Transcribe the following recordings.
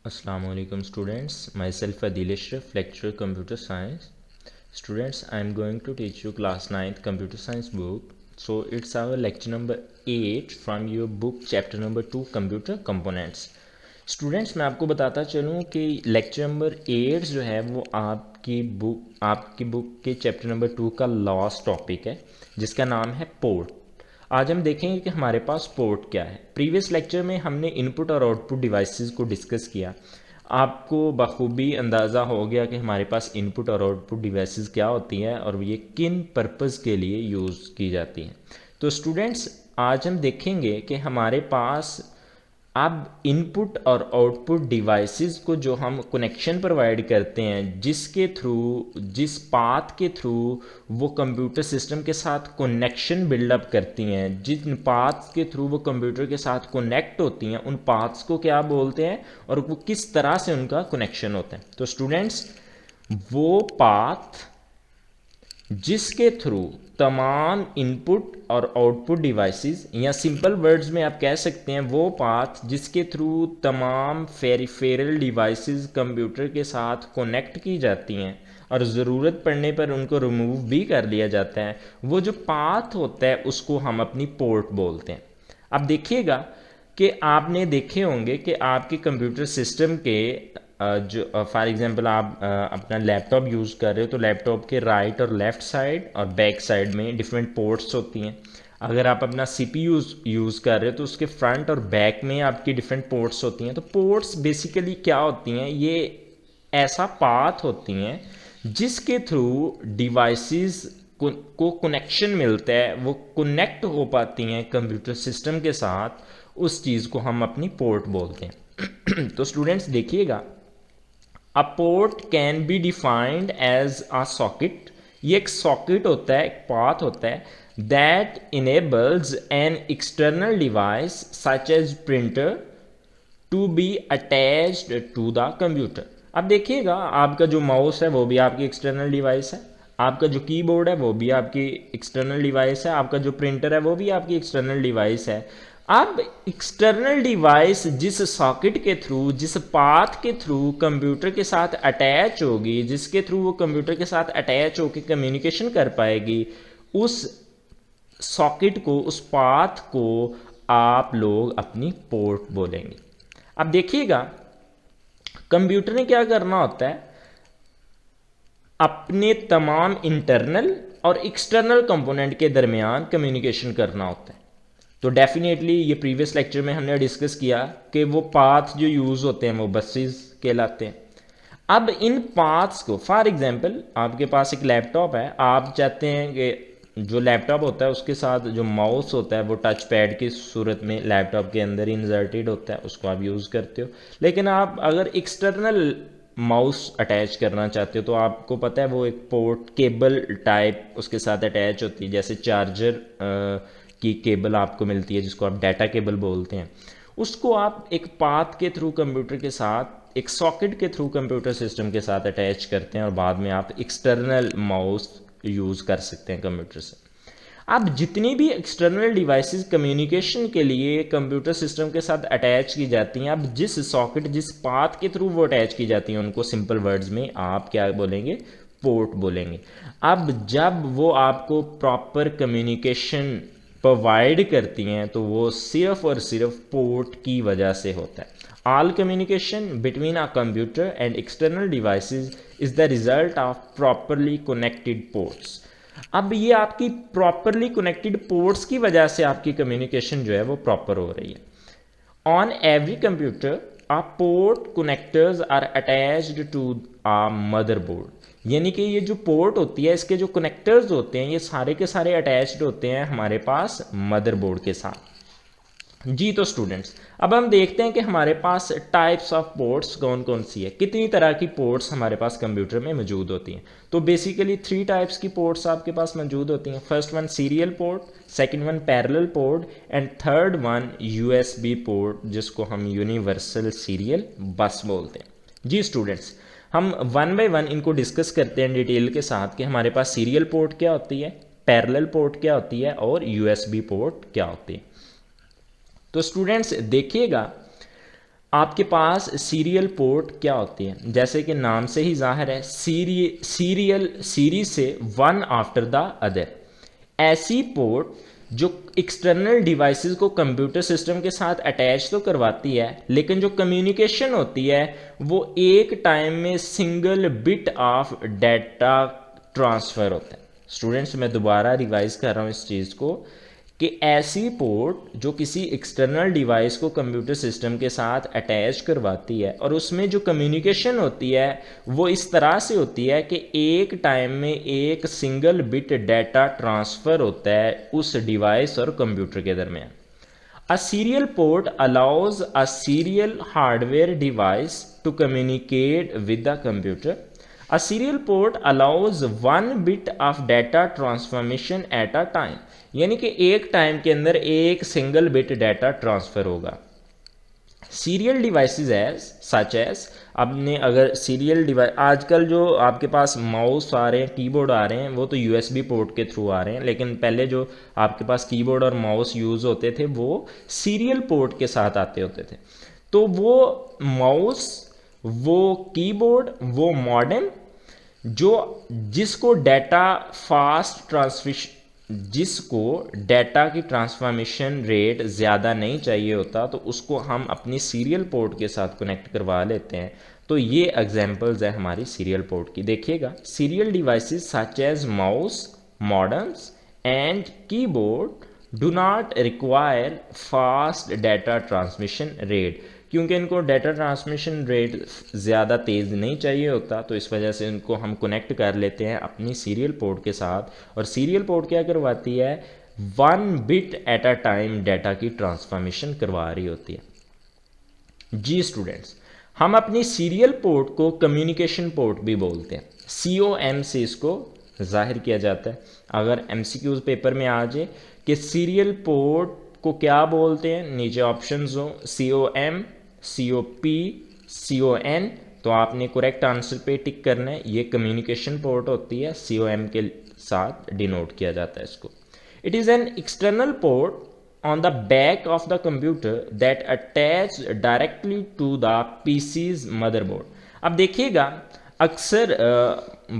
Assalamualaikum students, myself Adil Ashraf, lecturer computer science. Students, I am going to teach you class 9th computer science book. So it's our lecture number 8 from your book chapter number 2 computer components. Students मैं आपको बताता चलूँ कि lecture number 8 जो है वो आपकी book के चैप्टर नंबर 2 का लास्ट टॉपिक है जिसका नाम है पोर्ट। आज हम देखेंगे कि हमारे पास पोर्ट क्या है। प्रीवियस लेक्चर में हमने इनपुट और आउटपुट डिवाइसेस को डिस्कस किया। आपको बखूबी अंदाज़ा हो गया कि हमारे पास इनपुट और आउटपुट डिवाइसेस क्या होती हैं और ये किन पर्पज़ के लिए यूज़ की जाती हैं। तो स्टूडेंट्स आज हम देखेंगे कि हमारे पास अब इनपुट और आउटपुट डिवाइसेस को जो हम कनेक्शन प्रोवाइड करते हैं जिस पाथ के थ्रू वो कंप्यूटर सिस्टम के साथ कनेक्शन बिल्डअप करती हैं, जिन पाथ्स के थ्रू वो कंप्यूटर के साथ कनेक्ट होती हैं, उन पाथ्स को क्या बोलते हैं और वो किस तरह से उनका कनेक्शन होता है। तो स्टूडेंट्स वो पाथ जिसके थ्रू तमाम इनपुट और आउटपुट डिवाइसेस या सिंपल वर्ड्स में आप कह सकते हैं वो पाथ जिसके थ्रू तमाम पेरिफेरल डिवाइसेस कंप्यूटर के साथ कनेक्ट की जाती हैं और ज़रूरत पड़ने पर उनको रिमूव भी कर लिया जाता है, वो जो पाथ होता है उसको हम अपनी पोर्ट बोलते हैं। अब देखिएगा कि आपने देखे होंगे कि आपके कंप्यूटर सिस्टम के जो फॉर एग्जांपल आप अपना लैपटॉप यूज़ कर रहे हो तो लैपटॉप के राइट और लेफ़्ट साइड और बैक साइड में डिफरेंट पोर्ट्स होती हैं। अगर आप अपना CPU यूज़ कर रहे हो तो उसके फ्रंट और बैक में आपकी डिफरेंट पोर्ट्स होती हैं। तो पोर्ट्स बेसिकली क्या होती हैं, ये ऐसा पाथ होती हैं जिसके थ्रू डिवाइसेस को कनेक्शन मिलता है, वो कनेक्ट हो पाती हैं कंप्यूटर सिस्टम के साथ, उस चीज़ को हम अपनी पोर्ट बोलते हैं। तो स्टूडेंट्स देखिएगा, a port can be defined as a socket. ये एक सॉकेट होता है, एक पाथ होता है that enables an external device such as printer to be attached to the computer. अब देखिएगा, आपका जो माउस है वो भी आपकी एक्सटर्नल डिवाइस है, आपका जो कीबोर्ड है वो भी आपकी एक्सटर्नल डिवाइस है, आपका जो प्रिंटर है वो भी आपकी एक्सटर्नल डिवाइस है। अब एक्सटर्नल डिवाइस जिस सॉकेट के थ्रू, जिस पाथ के थ्रू कंप्यूटर के साथ अटैच होगी, जिसके थ्रू वो कंप्यूटर के साथ अटैच होकर कम्युनिकेशन कर पाएगी, उस सॉकेट को, उस पाथ को आप लोग अपनी पोर्ट बोलेंगे। अब देखिएगा, कंप्यूटर ने क्या करना होता है, अपने तमाम इंटरनल और एक्सटर्नल कंपोनेंट के दरमियान कम्युनिकेशन करना होता है। तो डेफिनेटली ये प्रीवियस लेक्चर में हमने डिस्कस किया कि वो पाथ जो यूज़ होते हैं वो बसेस कहलाते हैं। अब इन पाथ्स को, फॉर एग्जांपल आपके पास एक लैपटॉप है, आप चाहते हैं कि जो लैपटॉप होता है उसके साथ जो माउस होता है वो टच पैड की सूरत में लैपटॉप के अंदर इंसर्टेड होता है, उसको आप यूज़ करते हो। लेकिन आप अगर एक्सटर्नल माउस अटैच करना चाहते हो तो आपको पता है वो एक पोर्ट केबल टाइप उसके साथ अटैच होती है, जैसे चार्जर की केबल आपको मिलती है जिसको आप डाटा केबल बोलते हैं। उसको आप एक पाथ के थ्रू कंप्यूटर के साथ, एक सॉकेट के थ्रू कंप्यूटर सिस्टम के साथ अटैच करते हैं और बाद में आप एक्सटर्नल माउस यूज़ कर सकते हैं कंप्यूटर से। अब जितनी भी एक्सटर्नल डिवाइसेस कम्युनिकेशन के लिए कंप्यूटर सिस्टम के साथ अटैच की जाती हैं, अब जिस सॉकेट, जिस पाथ के थ्रू वो अटैच की जाती हैं, उनको सिंपल वर्ड्स में आप क्या बोलेंगे, पोर्ट बोलेंगे। अब जब वो आपको प्रॉपर कम्युनिकेशन प्रोवाइड करती हैं तो वो सिर्फ और सिर्फ पोर्ट की वजह से होता है। All communication between a computer and external devices is the result of properly connected ports. अब ये आपकी प्रॉपरली कनेक्टेड पोर्ट्स की वजह से आपकी कम्युनिकेशन जो है वो प्रॉपर हो रही है। On every computer a port connectors are attached to a motherboard. यानी कि ये जो पोर्ट होती है, इसके जो कनेक्टर्स होते हैं, ये सारे के सारे अटैच्ड होते हैं हमारे पास मदरबोर्ड के साथ। जी तो स्टूडेंट्स, अब हम देखते हैं कि हमारे पास टाइप्स ऑफ पोर्ट्स कौन कौन सी है, कितनी तरह की पोर्ट्स हमारे पास कंप्यूटर में मौजूद होती हैं। तो बेसिकली 3 टाइप्स की पोर्ट्स आपके पास मौजूद होती हैं। First one serial port, second one parallel port and third one USB port, जिसको हम यूनिवर्सल सीरियल बस बोलते हैं। जी स्टूडेंट्स, हम वन बाय वन इनको डिस्कस करते हैं डिटेल के साथ कि हमारे पास सीरियल पोर्ट क्या होती है, पैरेलल पोर्ट क्या होती है और USB पोर्ट क्या होती है। तो स्टूडेंट्स देखिएगा, आपके पास सीरियल पोर्ट क्या होती है, जैसे कि नाम से ही जाहिर है, सीरियल सीरीज से वन आफ्टर द अदर। ऐसी पोर्ट जो एक्सटर्नल डिवाइसेस को कंप्यूटर सिस्टम के साथ अटैच तो करवाती है, लेकिन जो कम्युनिकेशन होती है वो एक टाइम में single bit of data transfer होता है। स्टूडेंट्स, मैं दोबारा रिवाइज कर रहा हूँ इस चीज़ को कि ऐसी पोर्ट जो किसी एक्सटर्नल डिवाइस को कंप्यूटर सिस्टम के साथ अटैच करवाती है और उसमें जो कम्युनिकेशन होती है वो इस तरह से होती है कि एक टाइम में एक सिंगल बिट डाटा ट्रांसफ़र होता है उस डिवाइस और कंप्यूटर के दरमियान। A serial port allows a serial hardware device to communicate with the computer. A serial port allows one bit of data transformation at a time. यानी कि एक time के अंदर एक सिंगल बिट डाटा ट्रांसफ़र होगा। Serial devices as such as, आपने अगर serial device, आजकल जो आपके पास माउस आ रहे हैं, कीबोर्ड आ रहे हैं, वो तो यूएसबी पोर्ट के थ्रू आ रहे हैं, लेकिन पहले जो आपके पास कीबोर्ड और माउस यूज़ होते थे वो सीरियल पोर्ट के साथ आते होते थे। तो वो माउस, वो कीबोर्ड, वो मॉडेम जो जिसको डाटा फास्ट ट्रांसमिशन, जिसको डाटा की ट्रांसफॉर्मेशन रेट ज़्यादा नहीं चाहिए होता, तो उसको हम अपनी सीरियल पोर्ट के साथ कनेक्ट करवा लेते हैं। तो ये एग्जांपल्स है हमारी सीरियल पोर्ट की। देखिएगा, serial devices such as mouse, modems and keyboard do not require fast data transmission rate, क्योंकि इनको डाटा ट्रांसमिशन रेट ज़्यादा तेज़ नहीं चाहिए होता, तो इस वजह से इनको हम कनेक्ट कर लेते हैं अपनी सीरियल पोर्ट के साथ। और सीरियल पोर्ट क्या करवाती है, one bit at a time data की ट्रांसफॉर्मेशन करवा रही होती है। जी स्टूडेंट्स, हम अपनी सीरियल पोर्ट को कम्युनिकेशन पोर्ट भी बोलते हैं। COM से इसको जाहिर किया जाता है। अगर MCQs पेपर में आ जाए कि सीरियल पोर्ट को क्या बोलते हैं, नीचे ऑप्शंस हो COM, COP, CON, तो आपने करेक्ट आंसर पे टिक करना है। ये कम्युनिकेशन पोर्ट होती है, COM के साथ डिनोट किया जाता है इसको। It is an external port on the back of the computer that attached directly to the PC's motherboard। अब देखिएगा, अक्सर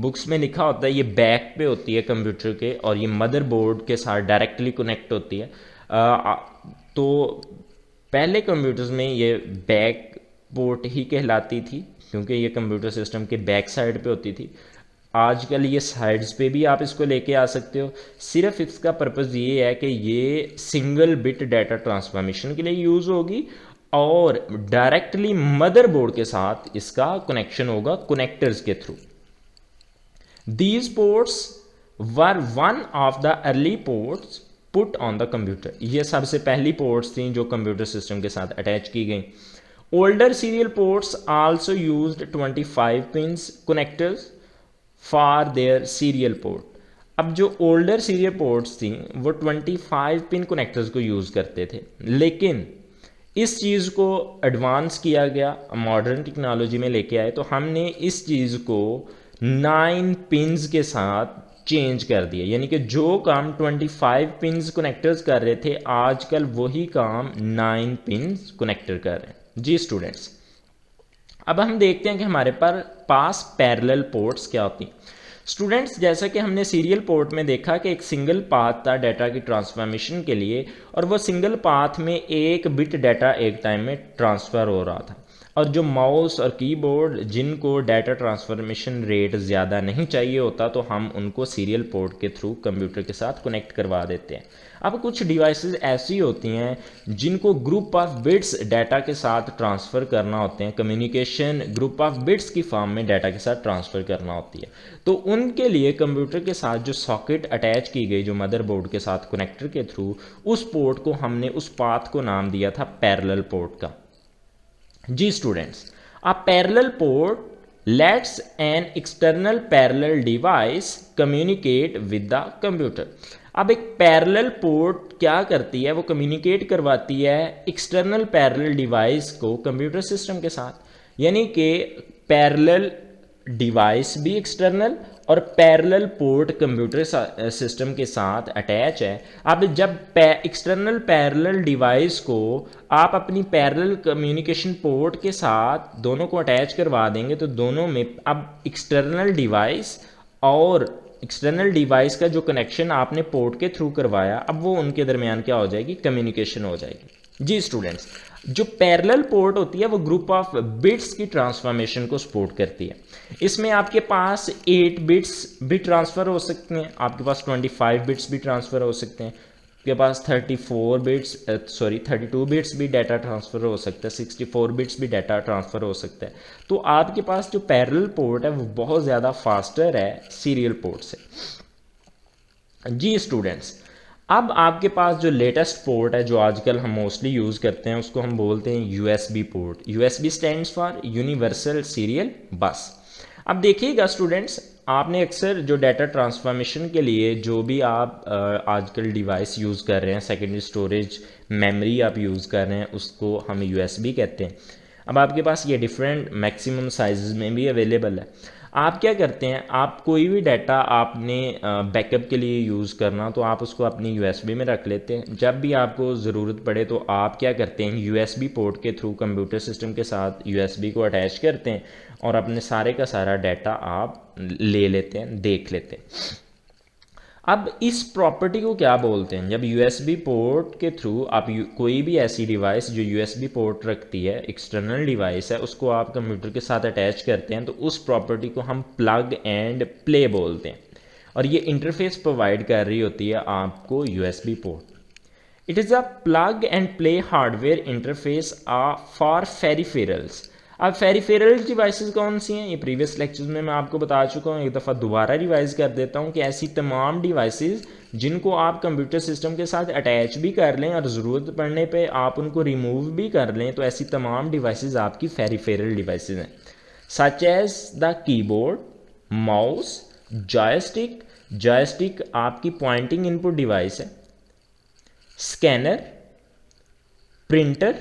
बुक्स में लिखा होता है ये बैक पे होती है कंप्यूटर के और ये मदरबोर्ड के साथ डायरेक्टली कनेक्ट होती है। तो पहले कंप्यूटर्स में ये बैक पोर्ट ही कहलाती थी, क्योंकि ये कंप्यूटर सिस्टम के बैक साइड पे होती थी। आजकल ये साइड्स पे भी आप इसको लेके आ सकते हो। सिर्फ इसका पर्पज़ ये है कि ये सिंगल बिट डाटा ट्रांसफॉर्मेशन के लिए यूज़ होगी और डायरेक्टली मदरबोर्ड के साथ इसका कनेक्शन होगा कनेक्टर्स के through. These ports were one of the early ports put on the computer. ये सबसे पहली पोर्ट्स थी जो कंप्यूटर सिस्टम के साथ अटैच की गई। Older serial ports also used 25 pins connectors for their serial port. अब जो ओल्डर सीरियल पोर्ट्स थी वो 25 पिन कनेक्टर्स को यूज़ करते थे, लेकिन इस चीज़ को एडवांस किया गया, मॉडर्न टेक्नोलॉजी में लेके आए, तो हमने इस चीज़ को 9 पिन्स के साथ चेंज कर दिया। यानी कि जो काम 25 पिन्स कनेक्टर्स कर रहे थे, आजकल वही काम 9 पिन्स कनेक्टर कर रहे हैं। जी स्टूडेंट्स, अब हम देखते हैं कि हमारे पास पैरेलल पोर्ट्स क्या होती हैं। स्टूडेंट्स, जैसा कि हमने सीरियल पोर्ट में देखा कि एक सिंगल पाथ था डाटा की ट्रांसफॉर्मेशन के लिए, और वो सिंगल पाथ में एक बिट डाटा एक टाइम में ट्रांसफ़र हो रहा था, और जो माउस और कीबोर्ड जिनको डाटा ट्रांसफॉर्मेशन रेट ज़्यादा नहीं चाहिए होता, तो हम उनको सीरियल पोर्ट के थ्रू कंप्यूटर के साथ कनेक्ट करवा देते हैं। अब कुछ डिवाइसेस ऐसी होती हैं जिनको ग्रुप ऑफ बिट्स डाटा के साथ ट्रांसफ़र करना होते हैं, कम्युनिकेशन ग्रुप ऑफ बिट्स की फॉर्म में डाटा के साथ ट्रांसफ़र करना होती है। तो उनके लिए कंप्यूटर के साथ जो सॉकेट अटैच की गई जो मदरबोर्ड के साथ कनेक्टर के थ्रू, उस पोर्ट को हमने, उस पाथ को नाम दिया था पैरेलल पोर्ट का। जी students, a parallel port lets an external parallel device communicate with the computer. अब एक पैरेलल पोर्ट क्या करती है, वो कम्युनिकेट करवाती है एक्सटर्नल पैरेलल डिवाइस को कंप्यूटर सिस्टम के साथ। यानी कि पैरेलल डिवाइस भी एक्सटर्नल और पैरेलल पोर्ट कंप्यूटर सिस्टम के साथ अटैच है। अब जब एक्सटर्नल पैरेलल डिवाइस को आप अपनी पैरेलल कम्युनिकेशन पोर्ट के साथ दोनों को अटैच करवा देंगे तो दोनों में अब एक्सटर्नल डिवाइस का जो कनेक्शन आपने पोर्ट के थ्रू करवाया, अब वो उनके दरमियान क्या हो जाएगी, कम्युनिकेशन हो जाएगी। जी स्टूडेंट्स, जो पैरेलल पोर्ट होती है वो ग्रुप ऑफ बिट्स की ट्रांसफॉर्मेशन को सपोर्ट करती है। इसमें आपके पास 8 बिट्स भी ट्रांसफ़र हो सकते हैं, आपके पास 25 बिट्स भी ट्रांसफ़र हो सकते हैं, आपके पास 32 बिट्स भी डाटा ट्रांसफ़र हो सकता है, 64 बिट्स भी डाटा ट्रांसफ़र हो सकता है। तो आपके पास जो पैरेलल पोर्ट है वो बहुत ज़्यादा फास्टर है सीरियल पोर्ट से। जी स्टूडेंट्स, अब आपके पास जो लेटेस्ट पोर्ट है जो आजकल हम मोस्टली यूज़ करते हैं उसको हम बोलते हैं USB port. USB stands for universal serial बस। अब देखिएगा स्टूडेंट्स, आपने अक्सर जो डाटा ट्रांसफॉर्मेशन के लिए जो भी आप आजकल डिवाइस यूज़ कर रहे हैं, सेकेंडरी स्टोरेज मेमोरी आप यूज़ कर रहे हैं, उसको हम यूएसबी कहते हैं। अब आपके पास ये डिफरेंट मैक्सिमम साइज़ में भी अवेलेबल है। आप क्या करते हैं, आप कोई भी डाटा आपने बैकअप के लिए यूज़ करना तो आप उसको अपनी यूएसबी में रख लेते हैं। जब भी आपको ज़रूरत पड़े तो आप क्या करते हैं, यूएसबी पोर्ट के थ्रू कंप्यूटर सिस्टम के साथ यूएसबी को अटैच करते हैं और अपने सारे का सारा डाटा आप ले लेते हैं, देख लेते हैं। अब इस प्रॉपर्टी को क्या बोलते हैं, जब यूएसबी पोर्ट के थ्रू आप कोई भी ऐसी डिवाइस जो यूएसबी पोर्ट रखती है, एक्सटर्नल डिवाइस है, उसको आप कंप्यूटर के साथ अटैच करते हैं तो उस प्रॉपर्टी को हम प्लग एंड प्ले बोलते हैं और ये इंटरफेस प्रोवाइड कर रही होती है आपको USB port. It is a plug and play hardware interface for peripherals. अब पेरिफेरल डिवाइसेस कौन सी हैं, ये प्रीवियस लेक्चर्स में मैं आपको बता चुका हूँ, एक दफ़ा दोबारा रिवाइज कर देता हूँ कि ऐसी तमाम डिवाइसेस जिनको आप कंप्यूटर सिस्टम के साथ अटैच भी कर लें और ज़रूरत पड़ने पे आप उनको रिमूव भी कर लें, तो ऐसी तमाम डिवाइसेस आपकी पेरिफेरल डिवाइसेस हैं, such as the keyboard, mouse, joystick. Joystick आपकी पॉइंटिंग इनपुट डिवाइस है, स्कैनर, प्रिंटर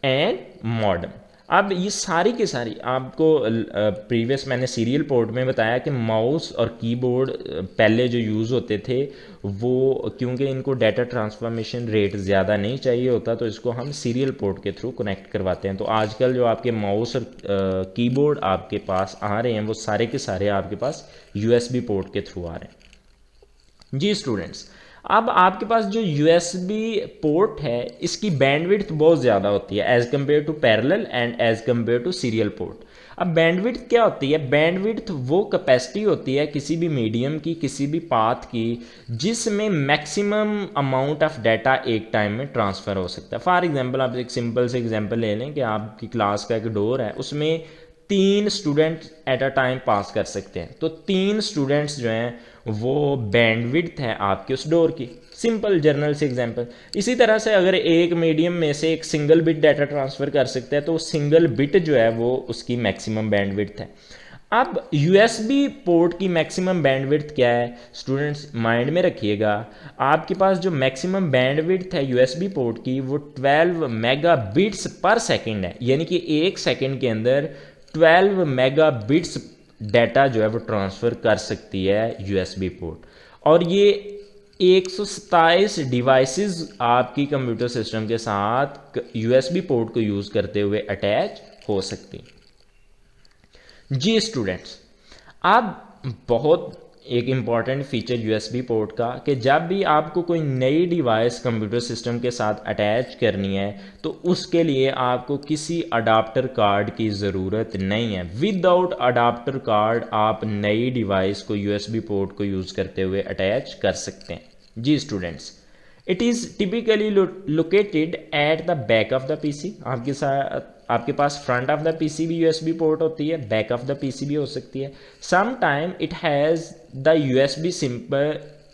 एंड मॉडेम। अब ये सारी की सारी आपको प्रीवियस मैंने सीरियल पोर्ट में बताया कि माउस और कीबोर्ड पहले जो यूज़ होते थे वो क्योंकि इनको डाटा ट्रांसफॉर्मेशन रेट ज़्यादा नहीं चाहिए होता तो इसको हम सीरियल पोर्ट के थ्रू कनेक्ट करवाते हैं। तो आजकल जो आपके माउस और कीबोर्ड आपके पास आ रहे हैं वो सारे के सारे आपके पास यूएसबी पोर्ट के थ्रू आ रहे हैं। जी स्टूडेंट्स, अब आपके पास जो यूएसबी पोर्ट है इसकी बैंडविड्थ बहुत ज़्यादा होती है as compare to parallel and as compare to serial port. अब बैंडविड्थ क्या होती है, बैंडविड्थ वो कैपेसिटी होती है किसी भी मीडियम की, किसी भी पाथ की, जिसमें मैक्सिमम अमाउंट ऑफ डाटा एक टाइम में ट्रांसफ़र हो सकता है। फॉर एग्जांपल आप एक सिंपल से एग्जांपल ले लें कि आपकी क्लास का एक डोर है, उसमें 3 student at a time pass कर सकते हैं, तो 3 स्टूडेंट्स जो हैं वो बैंडविड्थ है आपके उस डोर की, सिंपल जर्नल से एग्जांपल। इसी तरह से अगर एक मीडियम में से एक सिंगल बिट डाटा ट्रांसफ़र कर सकता है तो सिंगल बिट जो है वो उसकी मैक्सिमम बैंडविड्थ है। अब यूएसबी पोर्ट की मैक्सिमम बैंडविड्थ क्या है स्टूडेंट्स, माइंड में रखिएगा, आपके पास जो मैक्सिमम बैंडविड्थ है यूएसबी पोर्ट की वो 12 मेगाबिट्स पर सेकंड है, यानी कि एक सेकंड के अंदर 12 मेगाबिट्स डाटा जो है वो ट्रांसफ़र कर सकती है यूएसबी पोर्ट। और ये 127 डिवाइसेस आपकी कंप्यूटर सिस्टम के साथ यूएसबी पोर्ट को यूज़ करते हुए अटैच हो सकती। जी स्टूडेंट्स, अब बहुत एक इम्पॉर्टेंट फीचर यूएसबी पोर्ट का कि जब भी आपको कोई नई डिवाइस कंप्यूटर सिस्टम के साथ अटैच करनी है तो उसके लिए आपको किसी अडाप्टर कार्ड की ज़रूरत नहीं है। विदाउट अडाप्टर कार्ड आप नई डिवाइस को यूएसबी पोर्ट को यूज़ करते हुए अटैच कर सकते हैं। जी students, it is typically located at the back of the PC. आपके पास फ्रंट ऑफ द पीसी भी यूएसबी पोर्ट होती है, बैक ऑफ द पीसी भी हो सकती है। Some time it has the USB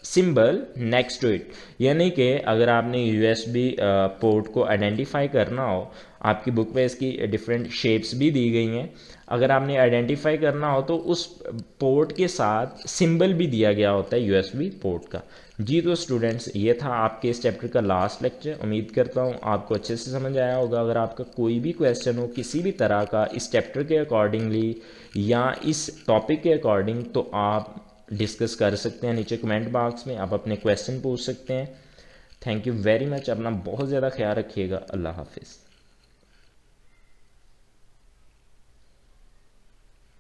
symbol next to it, यानी कि अगर आपने यूएसबी पोर्ट को आइडेंटिफाई करना हो, आपकी बुक में इसकी डिफरेंट शेप्स भी दी गई हैं, अगर आपने आइडेंटिफाई करना हो तो उस पोर्ट के साथ सिंबल भी दिया गया होता है यूएसबी पोर्ट का। जी तो स्टूडेंट्स, ये था आपके इस चैप्टर का लास्ट लेक्चर। उम्मीद करता हूँ आपको अच्छे से समझ आया होगा। अगर आपका कोई भी क्वेश्चन हो किसी भी तरह का इस चैप्टर के अकॉर्डिंगली या इस टॉपिक के अकॉर्डिंग तो आप डिस्कस कर सकते हैं नीचे कमेंट बॉक्स में, आप अपने क्वेश्चन पूछ सकते हैं। थैंक यू वेरी मच, अपना बहुत ज़्यादा ख्याल रखिएगा। अल्लाह हाफिज़।